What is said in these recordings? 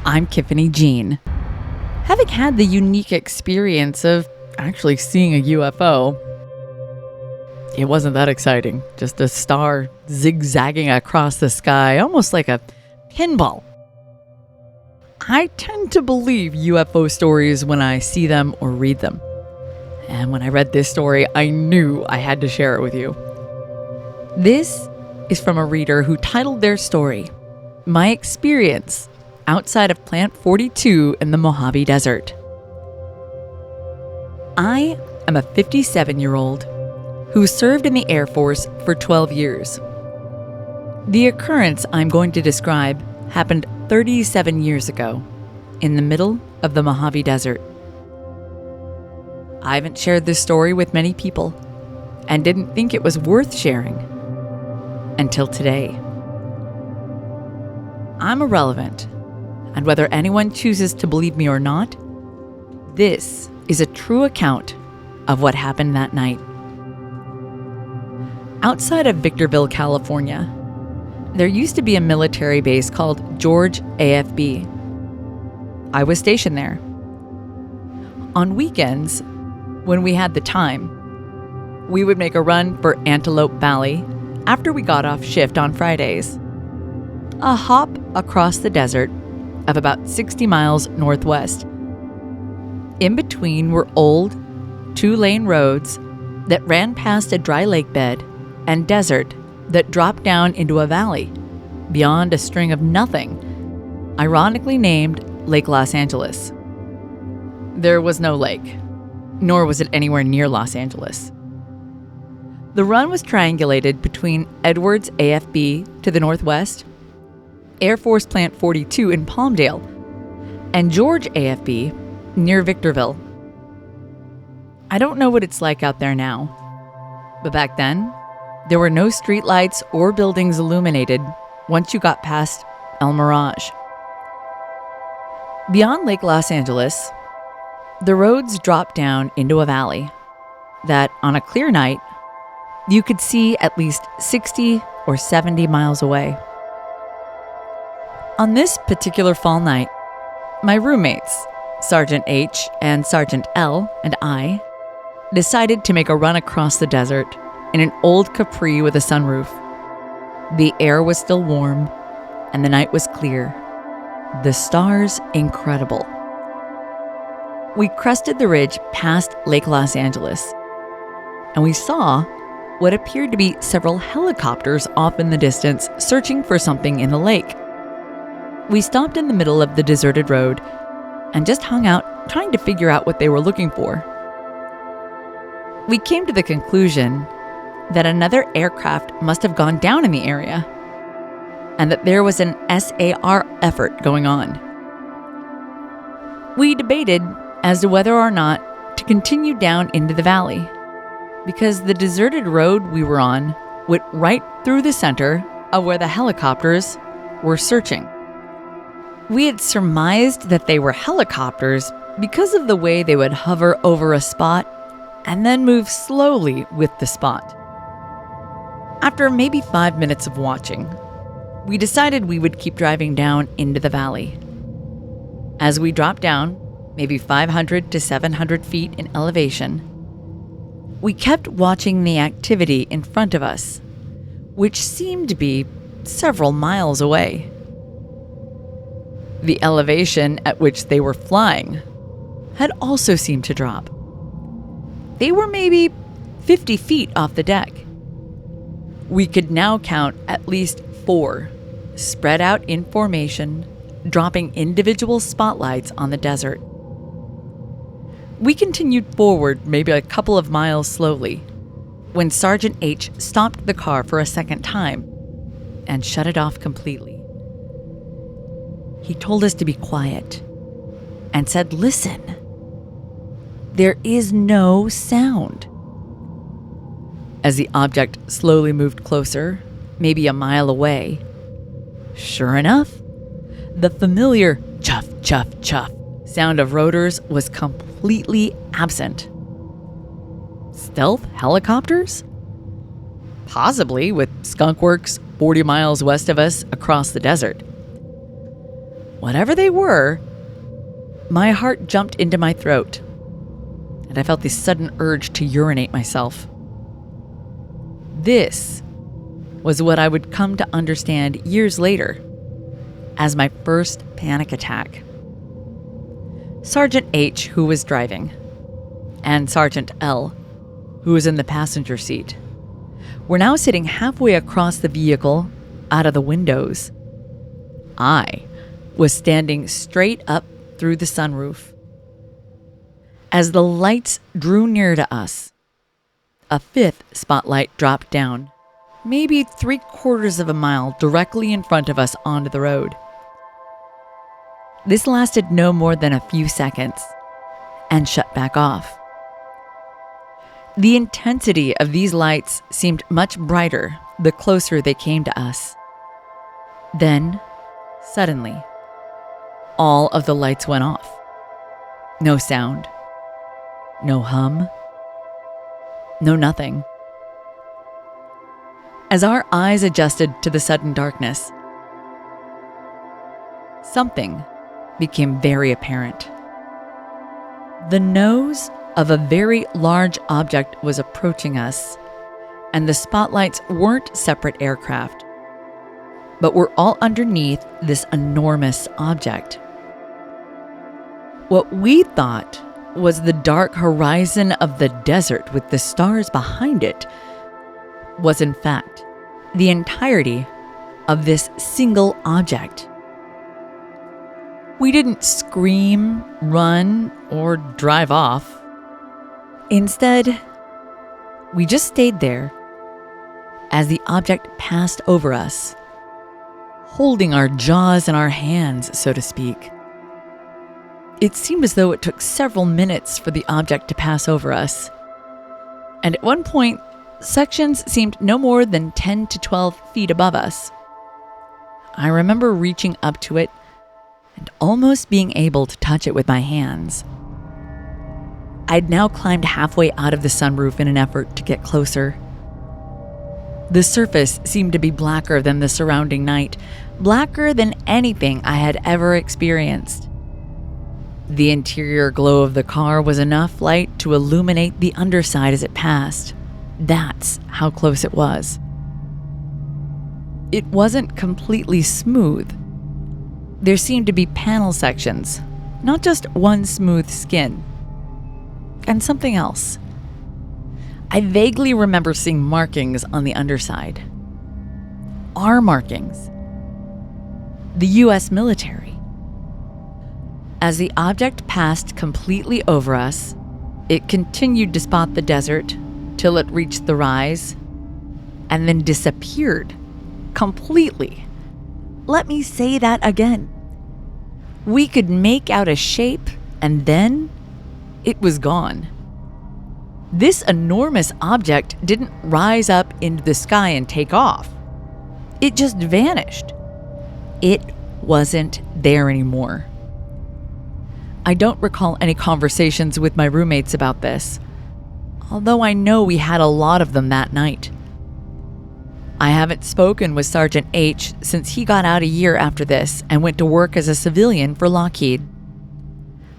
I'm Tiffany Jean. Having had the unique experience of actually seeing a UFO, it wasn't that exciting. Just a star zigzagging across the sky, almost like a pinball. I tend to believe UFO stories when I see them or read them. And when I read this story, I knew I had to share it with you. This is from a reader who titled their story, My Experience Outside of Plant 42 in the Mojave Desert. I am a 57-year-old who served in the Air Force for 12 years. The occurrence I'm going to describe happened 37 years ago in the middle of the Mojave Desert. I haven't shared this story with many people and didn't think it was worth sharing until today. I'm irrelevant, and whether anyone chooses to believe me or not, this is a true account of what happened that night. Outside of Victorville, California, there used to be a military base called George AFB. I was stationed there. On weekends, when we had the time, we would make a run for Antelope Valley after we got off shift on Fridays. A hop across the desert of about 60 miles northwest. In between were old, 2-lane roads that ran past a dry lake bed and desert that dropped down into a valley beyond a string of nothing, ironically named Lake Los Angeles. There was no lake, nor was it anywhere near Los Angeles. The run was triangulated between Edwards AFB to the northwest, Air Force Plant 42 in Palmdale, and George AFB near Victorville. I don't know what it's like out there now, but back then, there were no streetlights or buildings illuminated once you got past El Mirage. Beyond Lake Los Angeles, the roads dropped down into a valley that, on a clear night, you could see at least 60 or 70 miles away. On this particular fall night, my roommates, Sergeant H and Sergeant L and I, decided to make a run across the desert in an old Capri with a sunroof. The air was still warm, and the night was clear. The stars incredible. We crested the ridge past Lake Los Angeles, and we saw what appeared to be several helicopters off in the distance searching for something in the lake. We stopped in the middle of the deserted road and just hung out trying to figure out what they were looking for. We came to the conclusion that another aircraft must have gone down in the area and that there was an SAR effort going on. We debated as to whether or not to continue down into the valley because the deserted road we were on went right through the center of where the helicopters were searching. We had surmised that they were helicopters because of the way they would hover over a spot and then move slowly with the spot. After maybe 5 minutes of watching, we decided we would keep driving down into the valley. As we dropped down, maybe 500 to 700 feet in elevation, we kept watching the activity in front of us, which seemed to be several miles away. The elevation at which they were flying had also seemed to drop. They were maybe 50 feet off the deck. We could now count at least 4, spread out in formation, dropping individual spotlights on the desert. We continued forward maybe a couple of miles slowly when Sergeant H stopped the car for a second time and shut it off completely. He told us to be quiet and said, "Listen, there is no sound." As the object slowly moved closer, maybe a mile away, sure enough, the familiar chuff, chuff, chuff sound of rotors was completely absent. Stealth helicopters? Possibly, with skunkworks 40 miles west of us across the desert. whatever they were, my heart jumped into my throat, and I felt this sudden urge to urinate myself. This was what I would come to understand years later as my first panic attack. Sergeant H, who was driving, and Sergeant L, who was in the passenger seat, were now sitting halfway across the vehicle out of the windows. I was standing straight up through the sunroof. As the lights drew near to us, a fifth spotlight dropped down, maybe 3/4 of a mile directly in front of us onto the road. This lasted no more than a few seconds and shut back off. The intensity of these lights seemed much brighter the closer they came to us. Then, suddenly, all of the lights went off. No sound. No hum. No nothing. As our eyes adjusted to the sudden darkness, something became very apparent. The nose of a very large object was approaching us, and the spotlights weren't separate aircraft, but were all underneath this enormous object. What we thought was the dark horizon of the desert with the stars behind it was in fact the entirety of this single object. We didn't scream, run, or drive off. Instead, we just stayed there as the object passed over us, holding our jaws in our hands, so to speak. It seemed as though it took several minutes for the object to pass over us. And at one point, sections seemed no more than 10 to 12 feet above us. I remember reaching up to it and almost being able to touch it with my hands. I'd now climbed halfway out of the sunroof in an effort to get closer. The surface seemed to be blacker than the surrounding night, blacker than anything I had ever experienced. The interior glow of the car was enough light to illuminate the underside as it passed. That's how close it was. It wasn't completely smooth. There seemed to be panel sections, not just one smooth skin. And something else. I vaguely remember seeing markings on the underside. Our markings. The U.S. military. As the object passed completely over us, it continued to spot the desert till it reached the rise, and then disappeared completely. Let me say that again. We could make out a shape, and then it was gone. This enormous object didn't rise up into the sky and take off. It just vanished. It wasn't there anymore. I don't recall any conversations with my roommates about this, although I know we had a lot of them that night. I haven't spoken with Sergeant H since he got out a year after this and went to work as a civilian for Lockheed.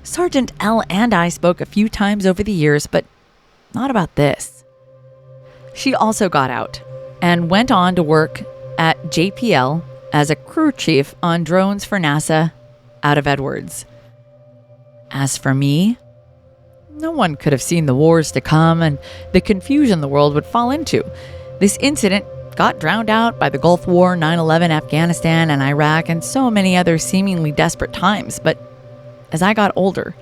Sergeant L and I spoke a few times over the years, but not about this. She also got out and went on to work at JPL as a crew chief on drones for NASA out of Edwards. As for me, no one could have seen the wars to come and the confusion the world would fall into. This incident got drowned out by the Gulf War, 9/11, Afghanistan, and Iraq, and so many other seemingly desperate times. But as I got older,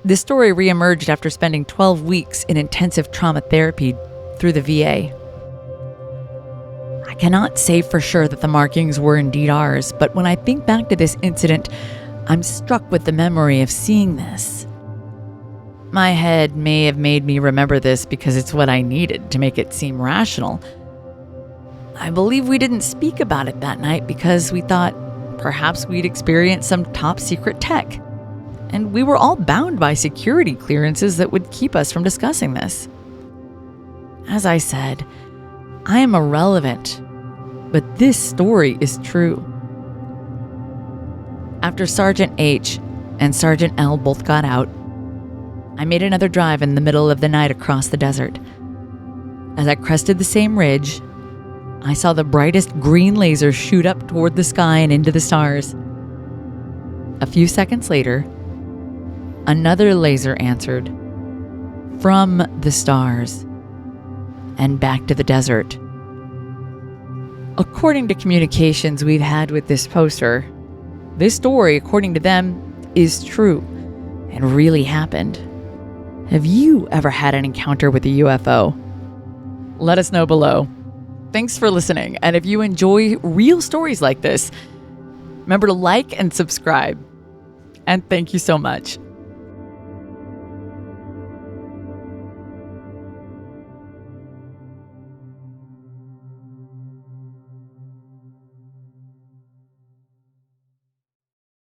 this story reemerged after spending 12 weeks in intensive trauma therapy through the VA. I cannot say for sure that the markings were indeed ours, but when I think back to this incident, I'm struck with the memory of seeing this. My head may have made me remember this because it's what I needed to make it seem rational. I believe we didn't speak about it that night because we thought perhaps we'd experienced some top secret tech, and we were all bound by security clearances that would keep us from discussing this. As I said, I am irrelevant, but this story is true. After Sergeant H and Sergeant L both got out, I made another drive in the middle of the night across the desert. As I crested the same ridge, I saw the brightest green laser shoot up toward the sky and into the stars. A few seconds later, another laser answered from the stars and back to the desert. According to communications we've had with this poster, this story, according to them, is true and really happened. Have you ever had an encounter with a UFO? Let us know below. Thanks for listening, and if you enjoy real stories like this, remember to like and subscribe. And thank you so much.